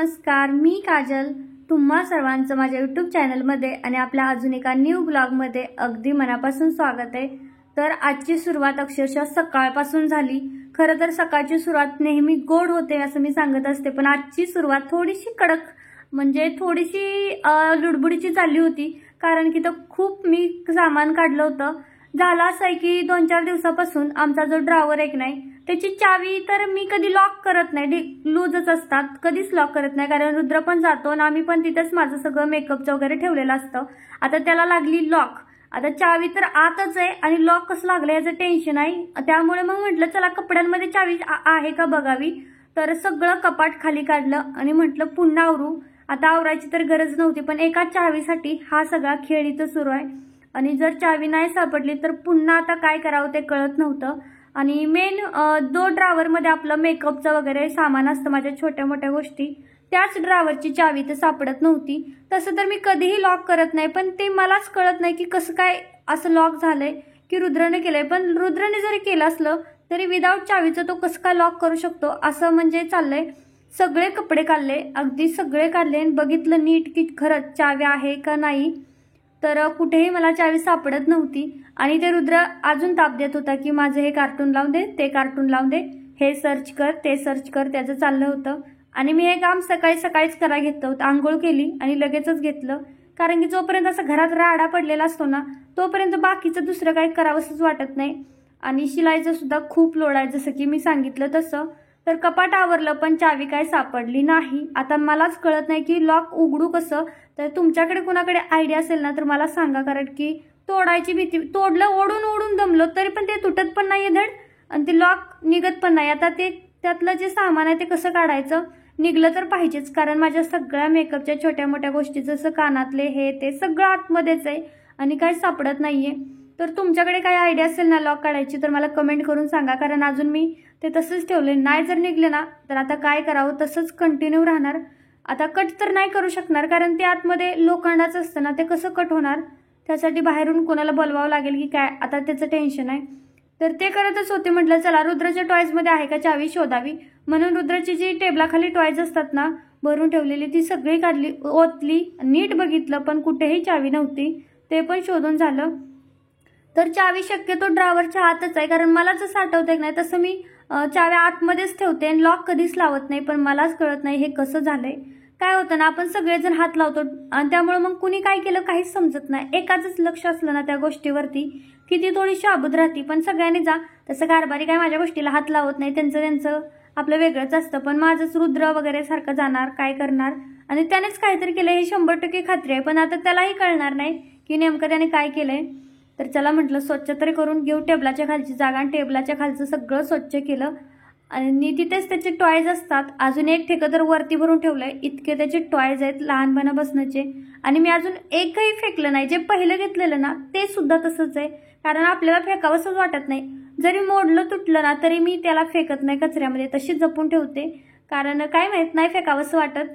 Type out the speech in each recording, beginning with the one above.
नमस्कार, मी काजल. तुम्हा सर्वांचं माझ्या यूट्यूब चॅनलमध्ये आणि आपल्या अजून एका न्यू ब्लॉगमध्ये अगदी मनापासून स्वागत आहे. तर आजची सुरुवात अक्षरशः सकाळपासून झाली. खरं तर सकाळची सुरुवात नेहमी गोड होते असं मी सांगत असते, पण आजची सुरुवात थोडीशी कडक म्हणजे थोडीशी लुडबुडीची चालली होती. कारण की तर खूप मी सामान काढलं होतं. झालं असं आहे की 2-4 दिवसापासून आमचा जो ड्रॉवर आहे की नाही त्याची चावी तर मी कधी लॉक करत नाही, लूजच असतात, कधीच लॉक करत नाही. कारण रुद्र पण जातो आणि आम्ही पण तिथेच माझं सगळं मेकअपचं वगैरे ठेवलेलं असतं. आता त्याला लागली लॉक. आता चावी तर आतच आहे आणि लॉक कसं लागलं याचं टेन्शन आहे. त्यामुळे मग म्हटलं चला कपड्यांमध्ये चावी आहे का बघावी. तर सगळं कपाट खाली काढलं आणि म्हटलं पुन्हा आवरू. आता आवरायची तर गरज नव्हती, पण एका चावीसाठी हा सगळा खेळ इथं सुरू आहे. आणि जर चावी नाही सापडली तर पुन्हा आता काय करावं ते कळत नव्हतं. आणि मेन ड्रॉवरमध्ये आपलं मेकअपचं वगैरे सामान असतं, माझ्या छोट्या मोठ्या गोष्टी, त्याच ड्रॉवरची चावी तर सापडत नव्हती. तसं तर मी कधीही लॉक करत नाही, पण ते मलाच कळत नाही की कसं काय असं लॉक झालंय की रुद्रने केलंय. पण रुद्रने जरी केलं असलं तरी विदाऊट चावीचं तो कसं काय लॉक करू शकतो असं म्हणजे चाललंय. सगळे कपडे काढले, अगदी सगळे काढले आणि बघितलं नीट की खरंच चावी आहे का नाही. तर कुठेही मला चावी सापडत नव्हती. आणि ते रुद्र अजून ताप देत होता की माझं हे कार्टून लावून दे, ते कार्टून लावून दे, हे सर्च कर, ते सर्च कर, त्याचं चाललं होतं. आणि मी हे काम सकाळीच करायला घेतलं होतं. आंघोळ केली आणि लगेचच घेतलं. कारण की जोपर्यंत असं घरात राडा पडलेला असतो ना तोपर्यंत बाकीचं दुसरं काही करावंसंच वाटत नाही. आणि शिलाईचं सुद्धा खूप लोड आहे जसं की मी सांगितलं तसं. तर कपाट आवरलं पण चावी काय सापडली नाही. आता मलाच कळत नाही की लॉक उघडू कसं. तर तुमच्याकडे कुणाकडे आयडिया असेल ना तर मला सांगा. कारण की तोडायची भीती, तोडलं, ओढून दमलो तरी पण ते तुटत पण नाहीये धड आणि ते लॉक निघत पण नाही. आता ते त्यातलं जे सामान आहे ते कसं काढायचं, निघलं तर पाहिजेच. कारण माझ्या सगळ्या मेकअपच्या छोट्या मोठ्या गोष्टी जसं कानातले हे ते सगळं आतमध्येच आहे आणि काही सापडत नाहीये. तर तुमच्याकडे काही आयडिया असेल ना लॉक काढायची तर मला कमेंट करून सांगा. कारण अजून मी ते तसंच ठेवले, नाही जर निघले ना तर आता काय करावं, तसंच कंटिन्यू राहणार. आता कट तर नाही करू शकणार कारण ते आतमध्ये लोखंडाचं असतं ना, ते कसं कट होणार. त्यासाठी बाहेरून कोणाला बोलवावं लागेल की काय, आता त्याचं टेन्शन आहे. तर ते करतच होते. म्हटलं चला रुद्राच्या टॉयजमध्ये आहे का चावी शोधावी. म्हणून रुद्राची जी टेबलाखाली टॉयज असतात ना भरून ठेवलेली ती सगळी काढली, ओतली, नीट बघितलं पण कुठेही चावी नव्हती. ते पण शोधून झालं. तर चावी शक्यतो ड्रॉवरच्या आतच आहे. कारण मला जसं आठवतंय नाही तसं मी चाव्या आतमध्येच ठेवते आणि लॉक कधीच लावत नाही. पण मलाच कळत नाही हे कसं झालंय. काय होतं ना, आपण सगळेजण हात लावतो आणि त्यामुळे मग कुणी काय केलं काहीच समजत नाही. एकाच लक्ष असलं ना त्या गोष्टीवरती की ती थोडीशी अबुध राहती. पण सगळ्यांनी जा तसं कारभारी काय माझ्या गोष्टीला हात लावत नाही, त्यांचं आपलं वेगळंच असतं. पण माझंच रुद्र वगैरे सारखं जाणार, काय करणार आणि त्यानेच काहीतरी केलं हे 100% खात्री आहे. पण आता त्यालाही कळणार नाही की नेमकं त्याने काय केलंय. तर चला म्हटलं स्वच्छ तरी करून घेऊ टेबलाच्या खालची जागा. आणि टेबलाच्या खालचं सगळं स्वच्छ केलं आणि तिथेच त्याचे टॉयज असतात. अजून एक ठेकं तर वरती भरून ठेवलंय, इतके त्याचे टॉयज आहेत लहानपणापासूनचे. आणि मी अजून एकही फेकलं नाही. जे पहिलं घेतलेलं ना ते सुद्धा तसंच आहे. कारण आपल्याला फेकावंसंच वाटत नाही. जरी मोडलं तुटलं ना तरी मी त्याला फेकत नाही कचऱ्यामध्ये, तशी जपून ठेवते. कारण काय माहित नाही फेकावंसं वाटत.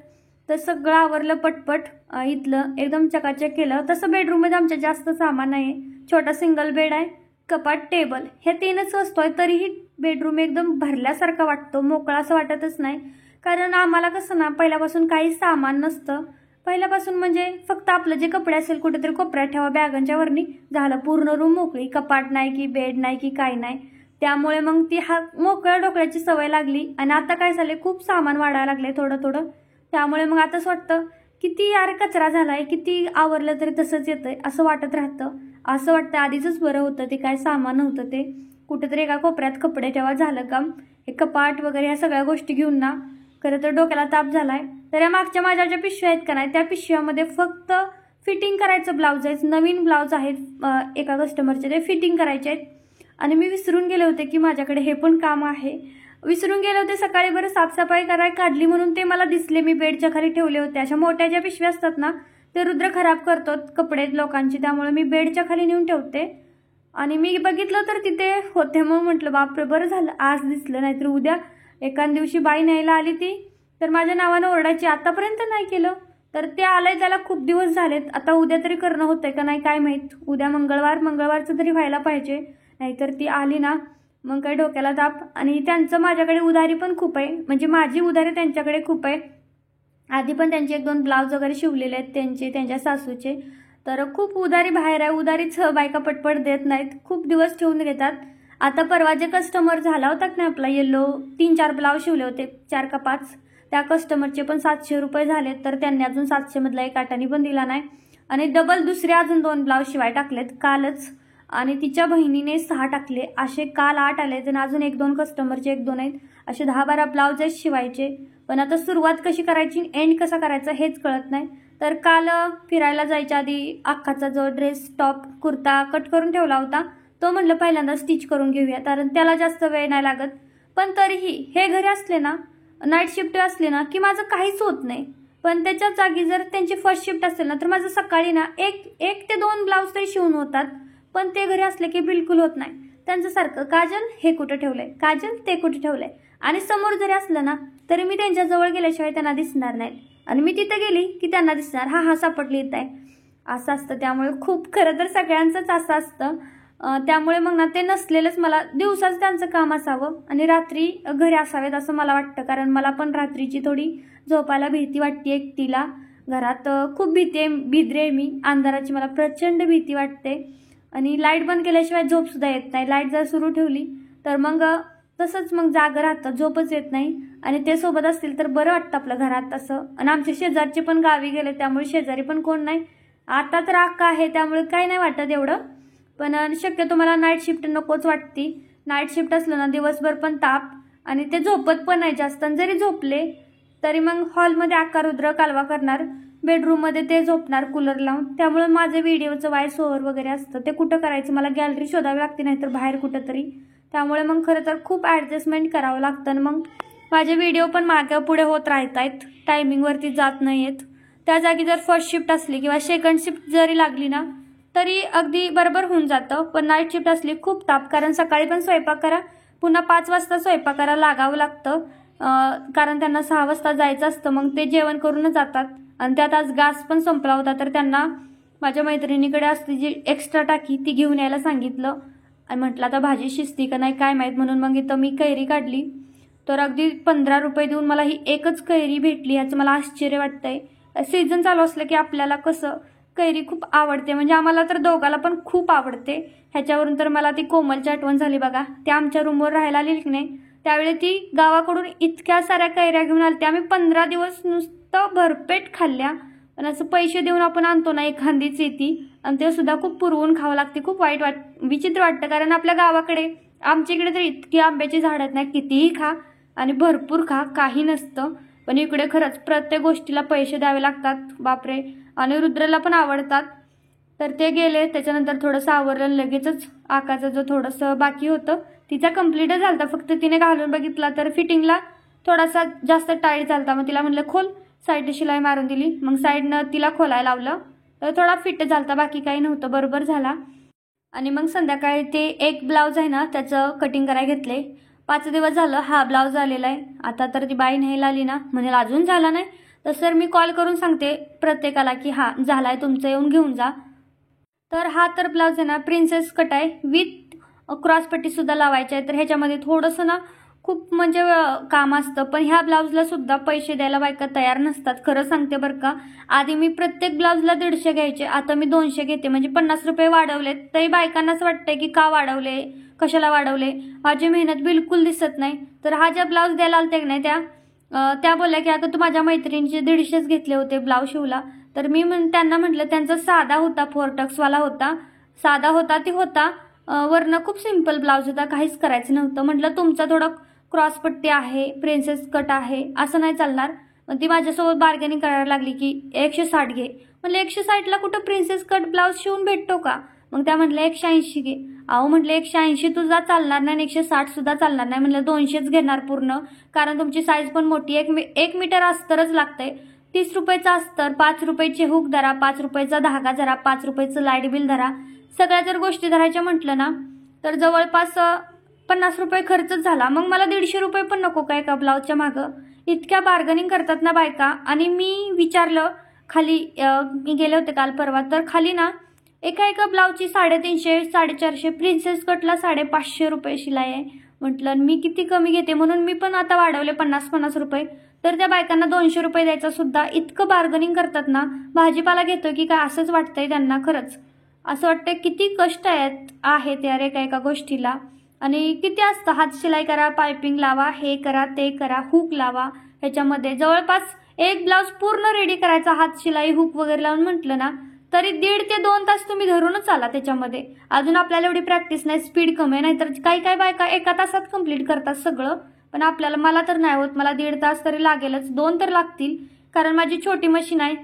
तर सगळं आवरलं पटपट. इथलं एकदम चकाचक केलं. तसं बेडरूममध्ये आमच्या जास्त सामान आहे. छोटा सिंगल बेड आहे, कपाट, टेबल, हे 3च वस्तू आहे. तरीही बेडरूम एकदम भरल्यासारखा वाटतो, मोकळा असं वाटतच नाही. कारण आम्हाला कसं ना पहिल्यापासून काही सामान नसतं. पहिल्यापासून म्हणजे फक्त आपलं जे कपडे असेल कुठेतरी कोपऱ्यात ठेवा बॅगांच्या वरनी, झालं पूर्ण रूम मोकळी. कपाट नाही की बेड नाही की काही नाही. त्यामुळे मग ती मोकळ्या डोक्याची सवय लागली. आणि आता काय झाले, खूप सामान वाढायला लागले थोडं. त्यामुळे मग आताच वाटतं किती यार कचरा झालाय, किती आवरलं तरी तसंच येतंय असं वाटत राहतं. असं वाटतं आधीच बरं होतं, ते काय सामान नव्हतं ते कुठेतरी एका कोपऱ्यात कपडे ठेवा, झालं काम. हे कपाट वगैरे ह्या सगळ्या गोष्टी घेऊन ना खरं तर डोक्याला ताप झालाय. तर या मागच्या माझ्या ज्या पिशव्या आहेत का नाही त्या पिशव्यामध्ये फक्त फिटिंग करायचं ब्लाऊज आहे. नवीन ब्लाऊज आहेत एका कस्टमरचे, ते फिटिंग करायचे आहेत. आणि मी विसरून गेले होते की माझ्याकडे हे पण काम आहे. विसरून गेले होते. सकाळी बरं साफसफाई करायला काढली म्हणून ते मला दिसले. मी बेडच्या खाली ठेवले होते. अशा मोठ्या ज्या पिशव्या असतात ना ते रुद्र खराब करतात कपडे लोकांची, त्यामुळे मी बेडच्या खाली नेऊन ठेवते. आणि मी बघितलं तर तिथे होते. मग म्हटलं बापरे बरं झालं आज दिसलं, नाहीतर उद्या एखाद दिवशी बाई न्यायला आली ती तर माझ्या नावानं ओरडायची, आतापर्यंत नाही केलं. तर ते आलंय त्याला खूप दिवस झालेत. आता उद्या तरी करणं होतंय का नाही काय माहीत. उद्या मंगळवारचं तरी व्हायला पाहिजे. नाहीतर ती आली ना मग काही डोक्याला ताप. आणि त्यांचं माझ्याकडे उधारी पण खूप आहे, म्हणजे माझी उधारी त्यांच्याकडे खूप आहे. आधी पण त्यांचे 1-2 ब्लाऊज वगैरे शिवलेले आहेत त्यांच्या सासूचे. तर खूप उधारी बाहेर आहे, उधारीच बायका पटपट देत नाहीत, खूप दिवस ठेवून घेतात. आता परवा जे कस्टमर झाला होता ना आपला येलो, 3-4 ब्लाऊज शिवले होते, 4 का 5, त्या कस्टमरचे पण 700 रुपये झालेत. तर त्यांनी अजून 700 मधला एक आटानी पण दिला नाही आणि डबल दुसरे अजून 2 ब्लाऊज शिवाय टाकलेत कालच. आणि तिच्या बहिणीने 6 टाकले, असे काल 8 आले. आणि अजून 1-2 कस्टमरचे 1-2 आहेत, असे 10-12 ब्लाऊज आहेत शिवायचे. पण आता सुरुवात कशी करायची, एंड कसा करायचा हेच कळत नाही. तर काल फिरायला जायच्या आधी अख्खाचा जो ड्रेस, टॉप, कुर्ता कट करून ठेवला होता, तो म्हटलं पहिल्यांदा स्टिच करून घेऊया, कारण त्याला जास्त वेळ नाही लागत. पण तरीही हे घरी असले ना, नाईट शिफ्ट असले ना, की माझं काहीच होत नाही. पण त्याच्या जागी जर त्यांची फर्स्ट शिफ्ट असेल ना, तर माझं सकाळी ना 1 ते 2 ब्लाऊज तरी शिवून होतात. पण ते घरी असले की बिलकुल होत नाही. त्यांचं सारखं काजल हे कुठं ठेवलंय, काजल ते कुठे ठेवलंय. आणि समोर जरी असलं ना तरी मी त्यांच्या जवळ गेल्याशिवाय त्यांना दिसणार नाही, आणि मी तिथे गेली की त्यांना दिसणार, हा सापडली येत आहे, असं असतं. त्यामुळे खूप खरं तर सगळ्यांचंच असं असतं. त्यामुळे मग ना ते नसलेलंच, मला दिवसाच त्यांचं काम असावं आणि रात्री घरी असावेत असं मला वाटतं. कारण मला पण रात्रीची थोडी झोपायला भीती वाटते एकटीला. घरात खूप भिद्रे आहे मी, अंधाराची मला प्रचंड भीती वाटते. आणि लाईट बंद केल्याशिवाय झोपसुद्धा येत नाही. लाईट जर सुरू ठेवली तर मग तसंच मग जागं राहतं, झोपच येत नाही. आणि ते सोबत असतील तर बरं वाटतं आपलं घरात असं. आणि आमचे शेजारचे पण गावी गेले, त्यामुळे शेजारी पण कोण नाही. आता तर अक्का आहे, त्यामुळे काही नाही वाटत एवढं. पण शक्यतो मला नाईट शिफ्ट नकोच वाटती. नाईट शिफ्ट असलं ना दिवसभर पण ताप, आणि ते झोपत पण नाही जास्त. आणि जरी झोपले तरी मग हॉलमध्ये अक्का रुद्र कालवा करणार, बेडरूममध्ये ते झोपणार कूलर लावून. त्यामुळे माझे व्हिडिओचं वॉइस ओव्हर वगैरे असतं, ते कुठं करायचं, मला गॅलरी शोधावी लागते, नाहीतर बाहेर कुठं तरी. त्यामुळे मग खरं तर खूप ॲडजस्टमेंट करावं लागतं. आणि मग माझे व्हिडिओ पण मागे पुढे होत राहत आहेत, टायमिंगवरती जात नाही आहेत. त्या जागी जर फर्स्ट शिफ्ट असली किंवा सेकंड शिफ्ट जरी लागली ना तरी अगदी बरोबर होऊन जातं. पण नाईट शिफ्ट असली खूप ताप, कारण सकाळी पण स्वयंपाक करा, पुन्हा 5 वाजता स्वयंपाकाला लागावं लागतं. कारण त्यांना 6 वाजता जायचं असतं, मग ते जेवण करूनच जातात. आणि त्यात आज गॅस पण संपला होता, तर त्यांना माझ्या मैत्रिणीकडे असते जी एक्स्ट्रा टाकी ती घेऊन यायला सांगितलं. आणि म्हटलं आता भाजी शिजती का नाही काय माहीत, म्हणून मग इथं मी कैरी काढली. तर अगदी 15 रुपये देऊन मला ही एकच कैरी भेटली, ह्याचं मला आश्चर्य वाटतंय. सीझन चालू असलं की आपल्याला कसं कैरी खूप आवडते, म्हणजे आम्हाला तर दोघाला पण खूप आवडते. ह्याच्यावरून तर मला ती कोमलची आठवण झाली बघा. ती आमच्या रूमवर राहायला आली की नाही, त्यावेळी ती गावाकडून इतक्या साऱ्या कैऱ्या घेऊन आली, आम्ही 15 दिवस नुसतं भरपेट खाल्ल्या. पण असं पैसे देऊन आपण आणतो ना एखादीच येते, आणि ते सुद्धा खूप पुरवून खावं लागते. खूप विचित्र वाटतं, कारण आपल्या गावाकडे आमच्या इकडे तर इतकी आंब्याची झाडं आहेत ना, कितीही खा आणि भरपूर खा, काही नसतं. पण इकडे खरंच प्रत्येक गोष्टीला पैसे द्यावे लागतात, बापरे. आणि रुद्रला पण आवडतात. तर ते गेले, त्याच्यानंतर थोडंसं आवरलं, लगेचच आकाचं जो थोडंसं बाकी होतं तिचा कम्प्लीटच झालता. फक्त तिने घालून बघितला तर फिटिंगला थोडासा जास्त टाईट झालता. मग तिला म्हटलं खोल, साईड शिलाई मारून दिली, मग साईडनं तिला खोलायला लावलं, तर थोडा फिट झालता, बाकी काही नव्हतं, बरोबर झाला. आणि मग संध्याकाळी ते एक ब्लाऊज आहे ना त्याचं कटिंग करायला घेतले. 5 दिवस झालं हा ब्लाऊज आलेला आहे. आता तर ती बाई न्यायला आली ना, म्हणजे अजून झाला नाही, तसं मी कॉल करून सांगते प्रत्येकाला की हा झालाय तुमचं, येऊन घेऊन जा. तर हा तर ब्लाऊज आहे ना प्रिन्सेस कट आहे, विथ क्रॉसपट्टी सुद्धा लावायची आहे. तर ह्याच्यामध्ये थोडंसं ना खूप म्हणजे काम असतं, पण ह्या ब्लाऊजला सुद्धा पैसे द्यायला बायका तयार नसतात, खरं सांगते बरं का. आधी मी प्रत्येक ब्लाऊजला 150 घ्यायचे, आता मी 200 घेते, म्हणजे 50 रुपये वाढवलेत. तरी बायकांनाच वाटतंय की का वाढवले, कशाला वाढवले, माझी मेहनत बिलकुल दिसत नाही. तर हा ज्या ब्लाऊज द्यायला आलते की नाही त्या बोलल्या की आता तू माझ्या मैत्रिणीचे 150 घेतले होते ब्लाऊज शिवला. तर मी त्यांना म्हटलं त्यांचा साधा होता, 4 टक्सवाला होता, साधा होता ती होता, वरनं खूप सिंपल ब्लाऊज होता, काहीच करायचं नव्हतं. म्हटलं तुमचा थोडं क्रॉसपट्टी आहे, प्रिन्सेस कट आहे, असं नाही चालणार. मग ती माझ्यासोबत बार्गेनिंग करायला लागली की 160 घे. म्हटलं 160ला कुठं प्रिन्सेस कट ब्लाऊज शिवून भेटतो का. मग त्या म्हटलं 180 घे. अहो म्हटलं 180 तुझा चालणार नाही, 160 सुद्धा चालणार नाही. म्हटलं 200च घेणार पूर्ण, कारण तुमची साईज पण मोठी, 1 मीटर अस्तरच लागतंय. 30 रुपयाचं अस्तर, 5 रुपयाचे हुक धरा, 5 रुपयाचा धागा धरा, 5 रुपयाचं लाईट बिल धरा. सगळ्या जर गोष्टी धरायच्या म्हटलं ना तर जवळपास 50 रुपये खर्चच झाला. मग मला 150 रुपये पण नको काय का ब्लाऊजच्या मागं. इतक्या बार्गनिंग करतात ना बायका. आणि मी विचारलं खाली, मी गेले होते काल परवा, तर खाली ना एका ब्लाऊजची 350 450, प्रिन्सेस कटला 550 रुपये शिलाई आहे. म्हटलं मी किती कमी घेते, म्हणून मी पण आता वाढवले 50 रुपये. तर त्या बायकांना 200 रुपये द्यायचा सुद्धा इतकं बार्गनिंग करतात ना, भाजीपाला घेतोय की काय असंच वाटतंय त्यांना. खरंच असं वाटतंय किती कष्ट आहेत यार एका गोष्टीला. आणि किती असतं, हात शिलाई करा, पायपिंग लावा, हे करा ते करा, हुक लावा. ह्याच्यामध्ये जवळपास एक ब्लाऊज पूर्ण रेडी करायचा, हात शिलाई हुक वगैरे लावून म्हटलं ना तरी 1.5 ते 2 तास तुम्ही धरूनच आला त्याच्यामध्ये. अजून आपल्याला एवढी प्रॅक्टिस नाही, स्पीड कमी आहे. नाहीतर काही बायका 1 तासात कंप्लीट करतात सगळं, पण मला तर नाही होत. मला 1.5 तास तरी लागेलच, 2 तर लागतील. कारण माझी छोटी मशीन आहे,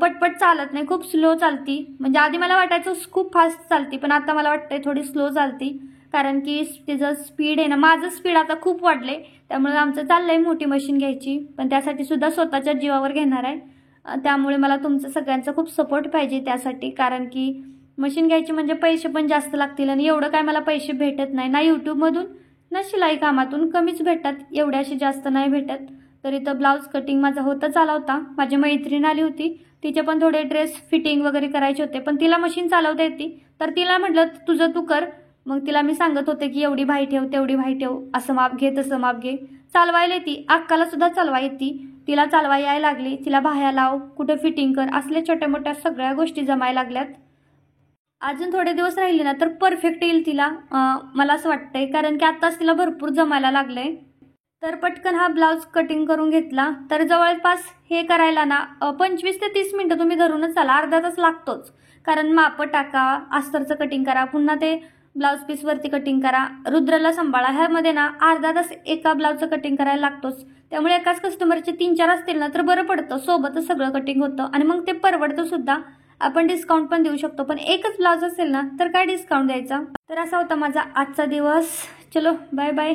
पटपट चालत नाही, खूप स्लो चालती. म्हणजे आधी मला वाटायचं खूप फास्ट चालती, पण आता मला वाटतंय थोडी स्लो चालती. कारण की तिचं स्पीड आहे ना, माझं स्पीड आता खूप वाढले. त्यामुळे आमचं चाललंय मोठी मशीन घ्यायची, पण त्यासाठी सुद्धा स्वतःच्या जीवावर घेणार आहे. त्यामुळे मला तुमचं सगळ्यांचा खूप सपोर्ट पाहिजे त्यासाठी. कारण की मशीन घ्यायची म्हणजे पैसे पण जास्त लागतील, आणि एवढं काय मला पैसे भेटत नाही ना यूट्यूबमधून ना शिलाई कामातून, कमीच भेटतात, एवढ्याशी जास्त नाही भेटत. तर इथं ब्लाऊज कटिंग माझा होतच आला होता. माझी मैत्रीण आली होती, तिचे पण थोडे ड्रेस फिटिंग वगैरे करायचे होते, पण तिला मशीन चालवता येते. तर तिला म्हटलं तुझं तू कर. मग तिला मी सांगत होते की एवढी भाई ठेव, तेवढी भाई ठेव, असं माप घे, तसं माप घे. चालवायला येते, अक्काला सुद्धा चालवा येते. तिला चालवा यायला लागली, तिला बाह्या लाव, कुठे फिटिंग कर, असले छोट्या मोठ्या सगळ्या गोष्टी जमायला लागल्यात. अजून थोडे दिवस राहिले ना तर परफेक्ट येईल तिला, मला असं वाटतंय. कारण की आत्ताच तिला भरपूर जमायला लागलंय. तर पटकन हा ब्लाऊज कटिंग करून घेतला. तर जवळपास हे करायला ना 25 ते 30 मिनिटं तुम्ही धरूनच चाला, अर्धा तास लागतोच. कारण माप टाका, अस्तरचं कटिंग करा, पुन्हा ते ब्लाऊज पीसवरती कटिंग करा, रुद्रला सांभाळा. ह्यामध्ये ना अर्धा तास एका ब्लाऊजचं कटिंग करायला लागतोच. त्यामुळे एकाच कस्टमरचे 3-4 असतील ना तर बरं पडतं, सोबतच सगळं कटिंग होतं आणि मग ते परवडतं सुद्धा. आपण डिस्काउंट पण देऊ शकतो, पण एकच ब्लाऊज असेल ना तर काय डिस्काउंट द्यायचा. तर असा होता माझा आजचा दिवस. चलो बाय बाय.